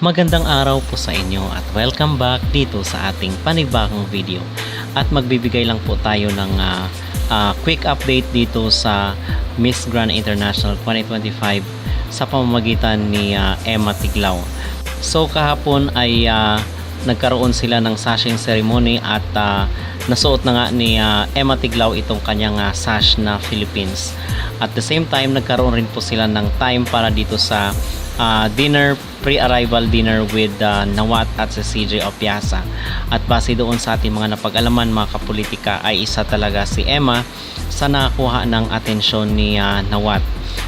Magandang araw po sa inyo at welcome back dito sa ating panibagong video. At magbibigay lang po tayo ng quick update dito sa Miss Grand International 2025 sa pamamagitan ni Emma Tiglao. So kahapon ay nagkaroon sila ng sashing ceremony at nasuot na nga ni Emma Tiglao itong kanyang sash na Philippines. At the same time, nagkaroon rin po sila ng time para dito sa dinner, pre-arrival dinner with Nawat at si CJ Opiasa. At base doon sa ating mga napag-alaman mga kapolitika ay isa talaga si Emma sa nakakuha ng atensyon ni Nawat.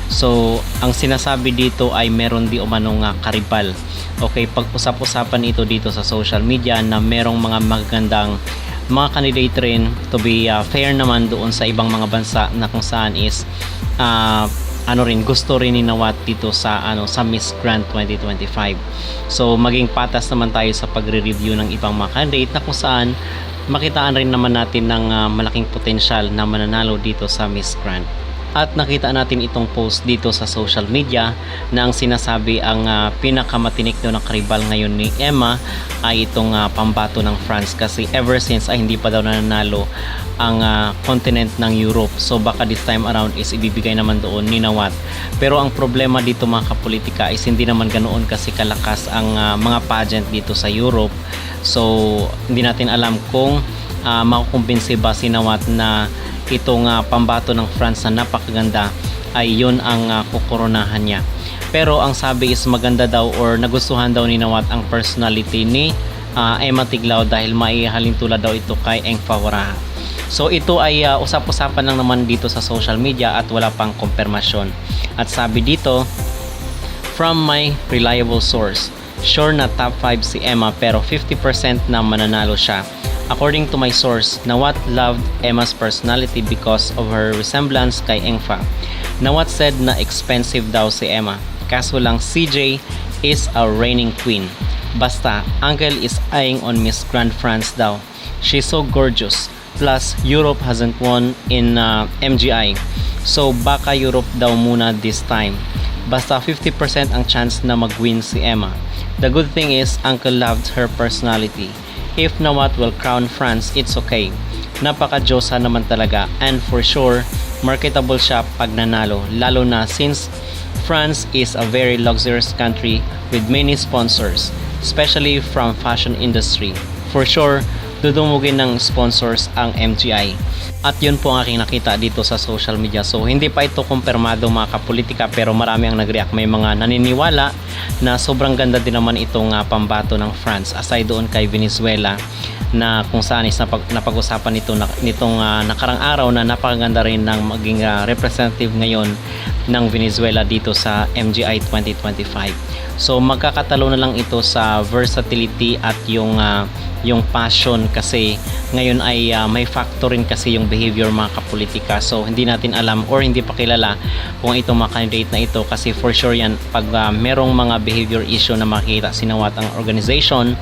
So ang sinasabi dito ay meron di umanong karibal. Okay, pag-usap-usapan ito dito sa social media na merong mga magagandang mga candidate rin to be fair naman doon sa ibang mga bansa na kung saan is gusto rin ni Nawat dito sa sa Miss Grand 2025. So maging patas naman tayo sa pagre-review ng ibang mga candidate na kung saan makitaan rin naman natin ng malaking potensyal na mananalo dito sa Miss Grand. At nakita natin itong post dito sa social media na ang sinasabi ang pinakamatinik daw na karibal ngayon ni Emma ay itong pambato ng France, kasi ever since ay hindi pa daw nanalo ang continent ng Europe. So baka this time around is ibibigay naman doon ni Nawat. Pero ang problema dito mga kapolitika is hindi naman ganoon kasi kalakas ang mga pageant dito sa Europe. So hindi natin alam kung makukumbinsi ba si Nawat na itong pambato ng France na napakaganda ay yun ang kukoronahan niya. Pero ang sabi is maganda daw or nagustuhan daw ni Nawat ang personality ni Emma Tiglao dahil maihalin tulad daw ito kay Eng Fawaraha. So ito ay usap-usapan lang naman dito sa social media at wala pang kumpirmasyon. At sabi dito, from my reliable source, sure na top 5 si Emma pero 50% na mananalo siya. According to my source, Nawat loved Emma's personality because of her resemblance kay Engfa. Nawat said na expensive daw si Emma. Kaso lang CJ is a reigning queen. Basta, Uncle is eyeing on Miss Grand France daw. She's so gorgeous. Plus, Europe hasn't won in MGI. So baka Europe daw muna this time. Basta 50% ang chance na mag-win si Emma. The good thing is Uncle loved her personality. If Nawat will crown France, it's okay. Napaka-Diyosa naman talaga, and for sure, marketable siya pag nanalo, lalo na since France is a very luxurious country with many sponsors, especially from fashion industry. For sure, dudumugin ng sponsors ang MGI. At yun po ang aking nakita dito sa social media. So hindi pa ito kumpirmado mga kapolitika, pero marami ang nag-react. May mga naniniwala na sobrang ganda din naman itong pambato ng France, aside doon kay Venezuela na kung saan is napag-usapan nitong nakarang araw na napakaganda rin ng maging representative ngayon ng Venezuela dito sa MGI 2025. So magkakatalo na lang ito sa versatility at yung passion, kasi ngayon ay may factor rin kasi yung behavior mga kapolitika. So hindi natin alam or hindi pa kilala kung itong mga candidate na ito, kasi for sure yan pag merong mga behavior issue na makita sinawat ang organization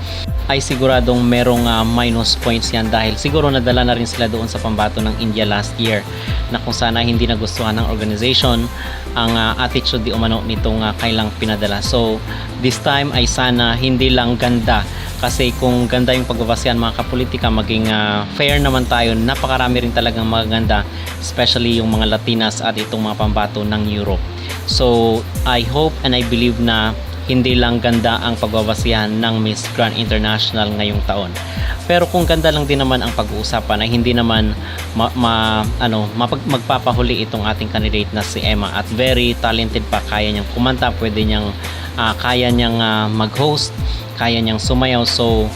ay siguradong merong minus points yan, dahil siguro nadala na rin sila doon sa pambato ng India last year na kung sana hindi nagustuhan ng organization ang attitude di umano nitong kailang pinadala. So this time ay sana hindi lang ganda, kasi kung ganda yung pagbabasehan mga kapolitika, maging fair naman tayo, napakarami rin talagang magaganda, especially yung mga Latinas at itong mga pambato ng Europe. So I hope and I believe na hindi lang ganda ang pagbabasihan ng Miss Grand International ngayong taon. Pero kung ganda lang din naman ang pag-uusapan, ay hindi naman magpapahuli itong ating candidate na si Emma, at very talented pa, kaya niyang kumanta, kaya niyang mag-host, kaya niyang sumayaw. So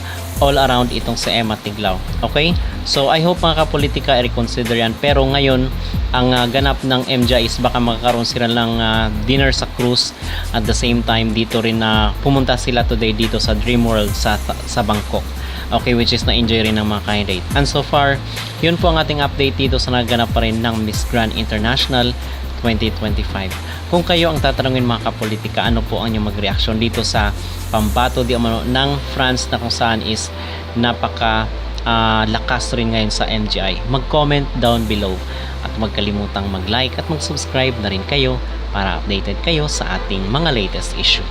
all around itong si Emma Tiglao. Okay? So I hope mga kapolitika i-reconsider yan. Pero ngayon ang ganap ng MGI is baka magkakaroon sila ng dinner sa cruise, at the same time dito rin na pumunta sila today dito sa Dream World sa Bangkok. Okay, which is na-enjoy rin ng mga candidate. And so far, yun po ang ating update dito sa naganap pa rin ng Miss Grand International 2025. Kung kayo ang tatanungin mga kapolitika, ano po ang inyong mag-reaction dito sa pambato di umano ng France na kung saan is napaka lakas rin ngayon sa MGI? Mag-comment down below at huwag kalimutang mag-like at mag-subscribe na rin kayo para updated kayo sa ating mga latest issue.